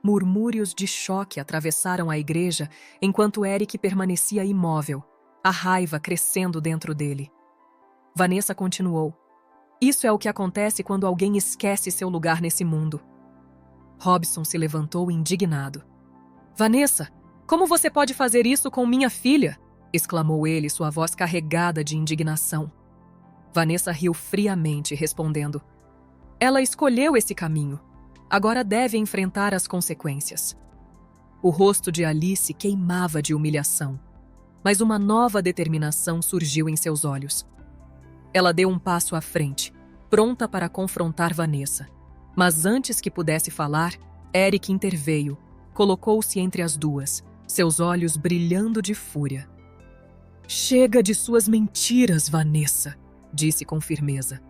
Murmúrios de choque atravessaram a igreja enquanto Eric permanecia imóvel, a raiva crescendo dentro dele. Vanessa continuou: Isso é o que acontece quando alguém esquece seu lugar nesse mundo. Robson se levantou indignado. Vanessa, como você pode fazer isso com minha filha? Exclamou ele, sua voz carregada de indignação. Vanessa riu friamente, respondendo: Ela escolheu esse caminho. Agora deve enfrentar as consequências. O rosto de Alice queimava de humilhação, mas uma nova determinação surgiu em seus olhos. Ela deu um passo à frente, pronta para confrontar Vanessa. Mas antes que pudesse falar, Eric interveio, colocou-se entre as duas, seus olhos brilhando de fúria. Chega de suas mentiras, Vanessa, disse com firmeza.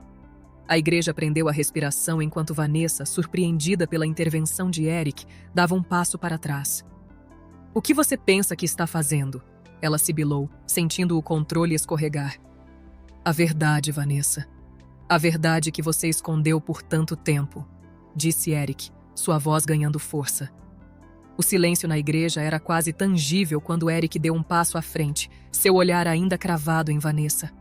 A igreja prendeu a respiração enquanto Vanessa, surpreendida pela intervenção de Eric, dava um passo para trás. O que você pensa que está fazendo? Ela sibilou, sentindo o controle escorregar. A verdade, Vanessa. A verdade que você escondeu por tanto tempo, disse Eric, sua voz ganhando força. O silêncio na igreja era quase tangível quando Eric deu um passo à frente, seu olhar ainda cravado em Vanessa.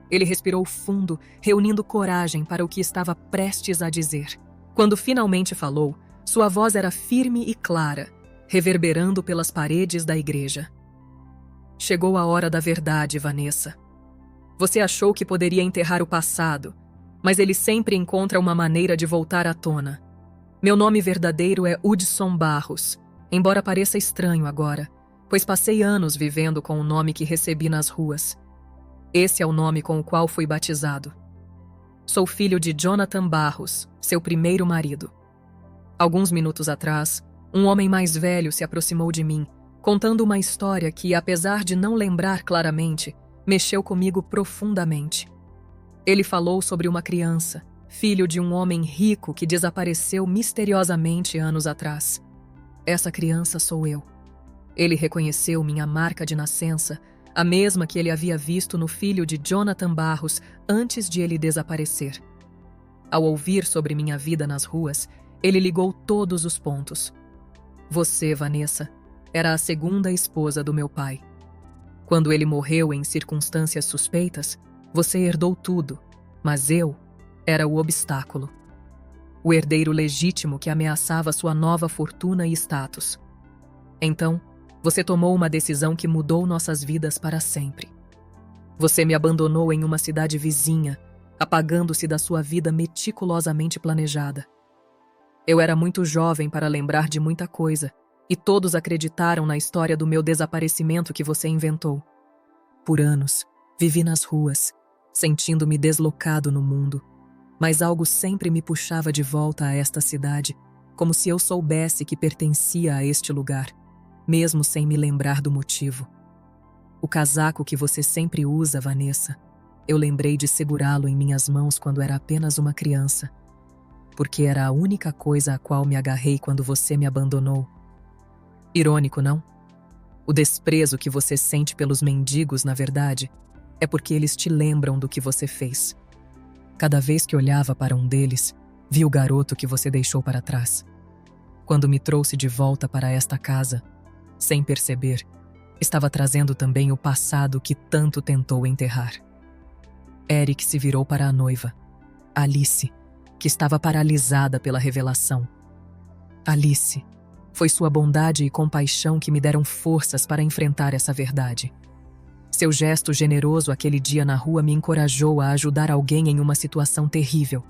Ele respirou fundo, reunindo coragem para o que estava prestes a dizer. Quando finalmente falou, sua voz era firme e clara, reverberando pelas paredes da igreja. Chegou a hora da verdade, Vanessa. Você achou que poderia enterrar o passado, mas ele sempre encontra uma maneira de voltar à tona. Meu nome verdadeiro é Hudson Barros, embora pareça estranho agora, pois passei anos vivendo com o nome que recebi nas ruas. Esse é o nome com o qual fui batizado. Sou filho de Jonathan Barros, seu primeiro marido. Alguns minutos atrás, um homem mais velho se aproximou de mim, contando uma história que, apesar de não lembrar claramente, mexeu comigo profundamente. Ele falou sobre uma criança, filho de um homem rico que desapareceu misteriosamente anos atrás. Essa criança sou eu. Ele reconheceu minha marca de nascença, a mesma que ele havia visto no filho de Jonathan Barros antes de ele desaparecer. Ao ouvir sobre minha vida nas ruas, ele ligou todos os pontos. Você, Vanessa, era a segunda esposa do meu pai. Quando ele morreu em circunstâncias suspeitas, você herdou tudo, mas eu era o obstáculo. o herdeiro legítimo que ameaçava sua nova fortuna e status. Então, você tomou uma decisão que mudou nossas vidas para sempre. Você me abandonou em uma cidade vizinha, apagando-se da sua vida meticulosamente planejada. Eu era muito jovem para lembrar de muita coisa, e todos acreditaram na história do meu desaparecimento que você inventou. Por anos, vivi nas ruas, sentindo-me deslocado no mundo, mas algo sempre me puxava de volta a esta cidade, como se eu soubesse que pertencia a este lugar, mesmo sem me lembrar do motivo. O casaco que você sempre usa, Vanessa, eu lembrei de segurá-lo em minhas mãos quando era apenas uma criança, porque era a única coisa a qual me agarrei quando você me abandonou. Irônico, não? O desprezo que você sente pelos mendigos, na verdade, é porque eles te lembram do que você fez. Cada vez que olhava para um deles, vi o garoto que você deixou para trás. Quando me trouxe de volta para esta casa, sem perceber, estava trazendo também o passado que tanto tentou enterrar. Eric se virou para a noiva, Alice, que estava paralisada pela revelação. Alice, foi sua bondade e compaixão que me deram forças para enfrentar essa verdade. Seu gesto generoso aquele dia na rua me encorajou a ajudar alguém em uma situação terrível.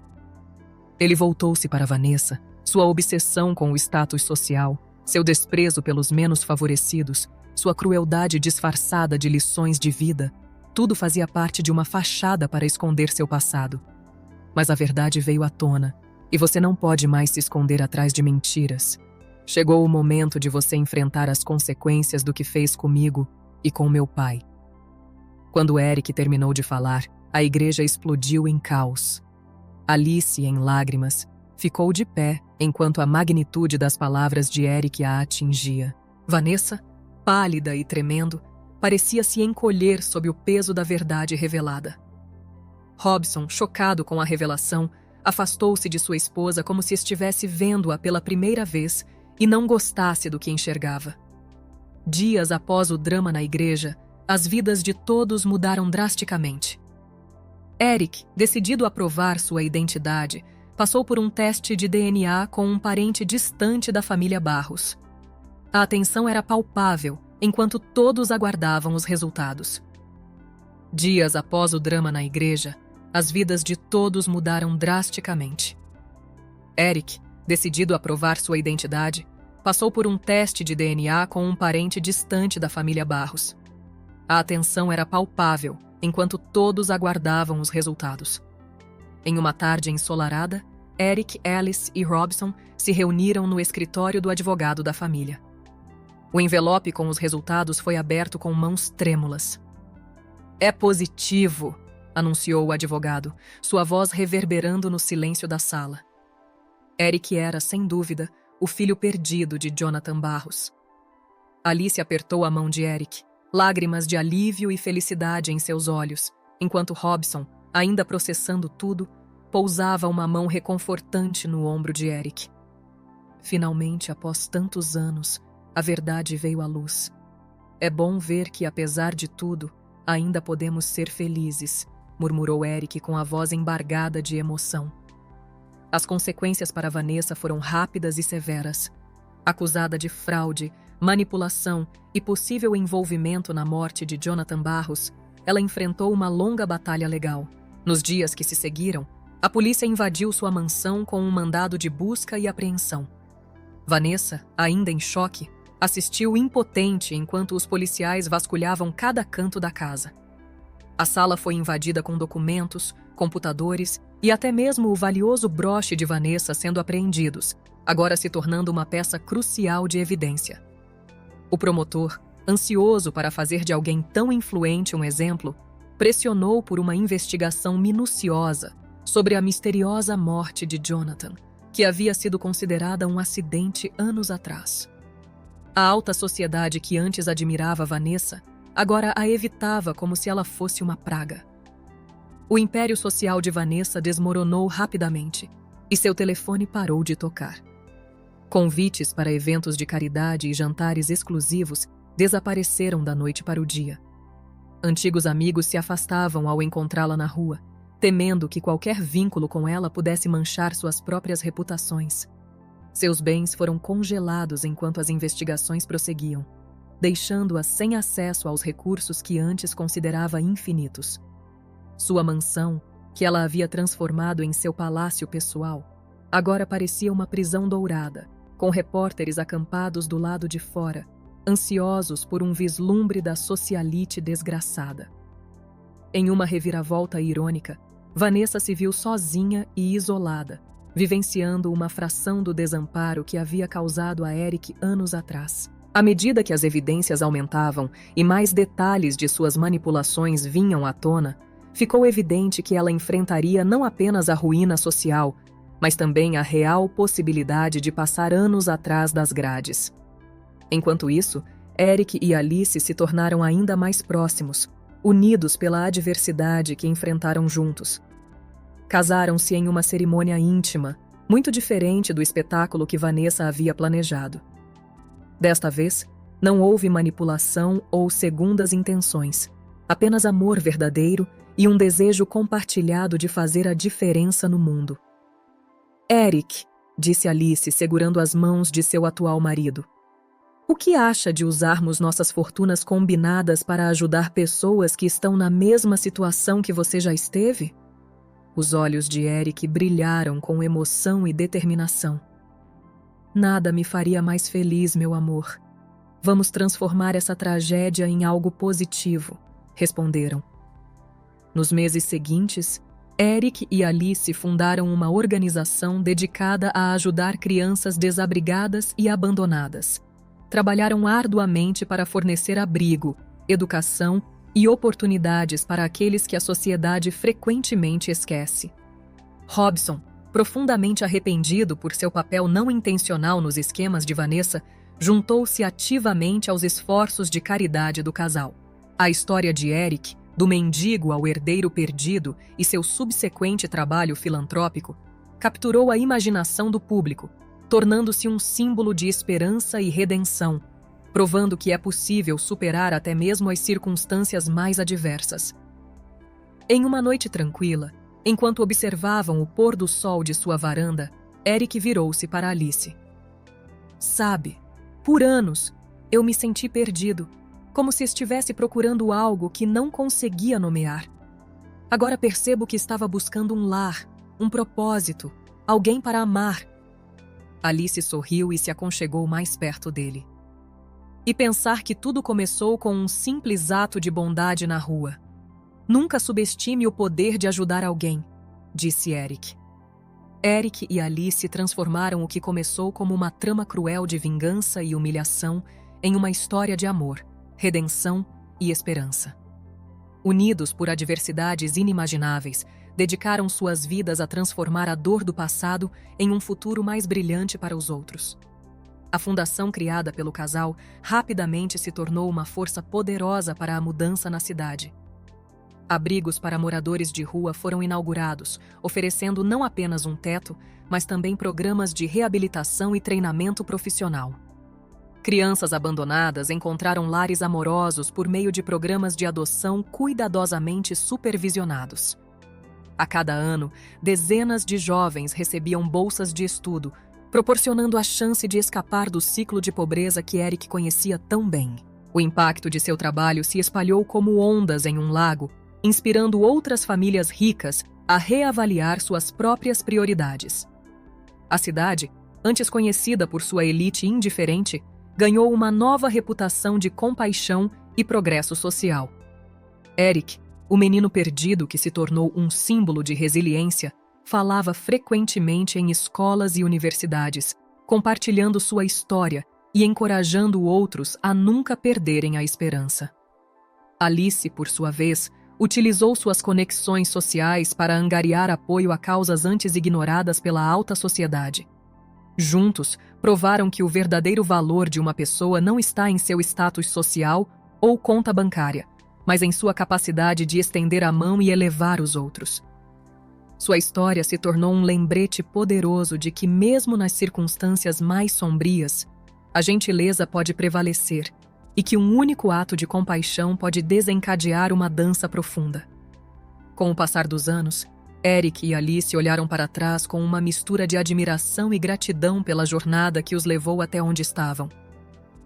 Ele voltou-se para Vanessa, sua obsessão com o status social, seu desprezo pelos menos favorecidos, sua crueldade disfarçada de lições de vida, tudo fazia parte de uma fachada para esconder seu passado. Mas a verdade veio à tona, e você não pode mais se esconder atrás de mentiras. Chegou o momento de você enfrentar as consequências do que fez comigo e com meu pai. Quando Eric terminou de falar, a igreja explodiu em caos. Alice, em lágrimas, ficou de pé enquanto a magnitude das palavras de Eric a atingia. Vanessa, pálida e tremendo, parecia se encolher sob o peso da verdade revelada. Robson, chocado com a revelação, afastou-se de sua esposa como se estivesse vendo-a pela primeira vez e não gostasse do que enxergava. Dias após o drama na igreja, as vidas de todos mudaram drasticamente. Eric, decidido a provar sua identidade, passou por um teste de DNA com um parente distante da família Barros. A atenção era palpável enquanto todos aguardavam os resultados. Dias após o drama na igreja, as vidas de todos mudaram drasticamente. Eric, decidido a provar sua identidade, passou por um teste de DNA com um parente distante da família Barros. A atenção era palpável enquanto todos aguardavam os resultados. Em uma tarde ensolarada, Eric, Alice e Robson se reuniram no escritório do advogado da família. O envelope com os resultados foi aberto com mãos trêmulas. "É positivo", anunciou o advogado, sua voz reverberando no silêncio da sala. Eric era, sem dúvida, o filho perdido de Jonathan Barros. Alice apertou a mão de Eric, lágrimas de alívio e felicidade em seus olhos, enquanto Robson, ainda processando tudo, pousava uma mão reconfortante no ombro de Eric. Finalmente, após tantos anos, a verdade veio à luz. "É bom ver que, apesar de tudo, ainda podemos ser felizes", murmurou Eric com a voz embargada de emoção. As consequências para Vanessa foram rápidas e severas. Acusada de fraude, manipulação e possível envolvimento na morte de Jonathan Barros, ela enfrentou uma longa batalha legal. Nos dias que se seguiram, a polícia invadiu sua mansão com um mandado de busca e apreensão. Vanessa, ainda em choque, assistiu impotente enquanto os policiais vasculhavam cada canto da casa. A sala foi invadida com documentos, computadores e até mesmo o valioso broche de Vanessa sendo apreendidos, agora se tornando uma peça crucial de evidência. O promotor, ansioso para fazer de alguém tão influente um exemplo, pressionou por uma investigação minuciosa sobre a misteriosa morte de Jonathan, que havia sido considerada um acidente anos atrás. A alta sociedade que antes admirava Vanessa, agora a evitava como se ela fosse uma praga. O império social de Vanessa desmoronou rapidamente e seu telefone parou de tocar. Convites para eventos de caridade e jantares exclusivos desapareceram da noite para o dia. Antigos amigos se afastavam ao encontrá-la na rua, temendo que qualquer vínculo com ela pudesse manchar suas próprias reputações. Seus bens foram congelados enquanto as investigações prosseguiam, deixando-a sem acesso aos recursos que antes considerava infinitos. Sua mansão, que ela havia transformado em seu palácio pessoal, agora parecia uma prisão dourada, com repórteres acampados do lado de fora, ansiosos por um vislumbre da socialite desgraçada. Em uma reviravolta irônica, Vanessa se viu sozinha e isolada, vivenciando uma fração do desamparo que havia causado a Eric anos atrás. À medida que as evidências aumentavam e mais detalhes de suas manipulações vinham à tona, ficou evidente que ela enfrentaria não apenas a ruína social, mas também a real possibilidade de passar anos atrás das grades. Enquanto isso, Eric e Alice se tornaram ainda mais próximos, unidos pela adversidade que enfrentaram juntos. Casaram-se em uma cerimônia íntima, muito diferente do espetáculo que Vanessa havia planejado. Desta vez, não houve manipulação ou segundas intenções, apenas amor verdadeiro e um desejo compartilhado de fazer a diferença no mundo. Eric, disse Alice, segurando as mãos de seu atual marido, o que acha de usarmos nossas fortunas combinadas para ajudar pessoas que estão na mesma situação que você já esteve? Os olhos de Eric brilharam com emoção e determinação. Nada me faria mais feliz, meu amor. Vamos transformar essa tragédia em algo positivo, responderam. Nos meses seguintes, Eric e Alice fundaram uma organização dedicada a ajudar crianças desabrigadas e abandonadas. Trabalharam arduamente para fornecer abrigo, educação e oportunidades para aqueles que a sociedade frequentemente esquece. Robson, profundamente arrependido por seu papel não intencional nos esquemas de Vanessa, juntou-se ativamente aos esforços de caridade do casal. A história de Eric, do mendigo ao herdeiro perdido e seu subsequente trabalho filantrópico, capturou a imaginação do público, tornando-se um símbolo de esperança e redenção, provando que é possível superar até mesmo as circunstâncias mais adversas. Em uma noite tranquila, enquanto observavam o pôr do sol de sua varanda, Eric virou-se para Alice. Sabe, por anos, eu me senti perdido, como se estivesse procurando algo que não conseguia nomear. Agora percebo que estava buscando um lar, um propósito, alguém para amar. Alice sorriu e se aconchegou mais perto dele. E pensar que tudo começou com um simples ato de bondade na rua. Nunca subestime o poder de ajudar alguém, disse Eric. Eric e Alice transformaram o que começou como uma trama cruel de vingança e humilhação em uma história de amor, redenção e esperança. Unidos por adversidades inimagináveis, dedicaram suas vidas a transformar a dor do passado em um futuro mais brilhante para os outros. A fundação criada pelo casal rapidamente se tornou uma força poderosa para a mudança na cidade. Abrigos para moradores de rua foram inaugurados, oferecendo não apenas um teto, mas também programas de reabilitação e treinamento profissional. Crianças abandonadas encontraram lares amorosos por meio de programas de adoção cuidadosamente supervisionados. A cada ano, dezenas de jovens recebiam bolsas de estudo, proporcionando a chance de escapar do ciclo de pobreza que Eric conhecia tão bem. O impacto de seu trabalho se espalhou como ondas em um lago, inspirando outras famílias ricas a reavaliar suas próprias prioridades. A cidade, antes conhecida por sua elite indiferente, ganhou uma nova reputação de compaixão e progresso social. Eric, o menino perdido que se tornou um símbolo de resiliência, falava frequentemente em escolas e universidades, compartilhando sua história e encorajando outros a nunca perderem a esperança. Alice, por sua vez, utilizou suas conexões sociais para angariar apoio a causas antes ignoradas pela alta sociedade. Juntos, provaram que o verdadeiro valor de uma pessoa não está em seu status social ou conta bancária, mas em sua capacidade de estender a mão e elevar os outros. Sua história se tornou um lembrete poderoso de que, mesmo nas circunstâncias mais sombrias, a gentileza pode prevalecer e que um único ato de compaixão pode desencadear uma dança profunda. Com o passar dos anos, Eric e Alice olharam para trás com uma mistura de admiração e gratidão pela jornada que os levou até onde estavam.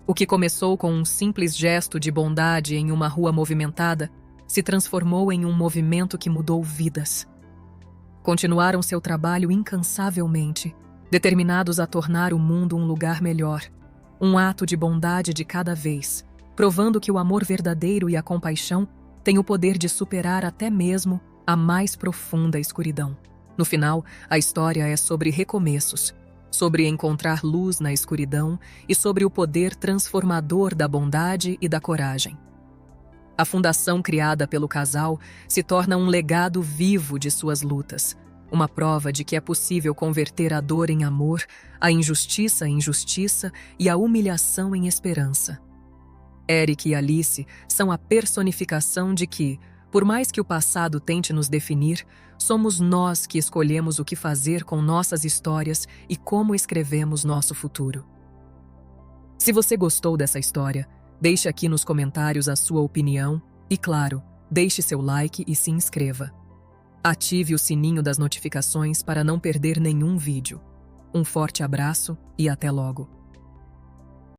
O que começou com um simples gesto de bondade em uma rua movimentada se transformou em um movimento que mudou vidas. Continuaram seu trabalho incansavelmente, determinados a tornar o mundo um lugar melhor, um ato de bondade de cada vez, provando que o amor verdadeiro e a compaixão têm o poder de superar até mesmo a mais profunda escuridão. No final, a história é sobre recomeços, sobre encontrar luz na escuridão e sobre o poder transformador da bondade e da coragem. A fundação criada pelo casal se torna um legado vivo de suas lutas, uma prova de que é possível converter a dor em amor, a injustiça em justiça e a humilhação em esperança. Eric e Alice são a personificação de que, por mais que o passado tente nos definir, somos nós que escolhemos o que fazer com nossas histórias e como escrevemos nosso futuro. Se você gostou dessa história, deixe aqui nos comentários a sua opinião e, claro, deixe seu like e se inscreva. Ative o sininho das notificações para não perder nenhum vídeo. Um forte abraço e até logo!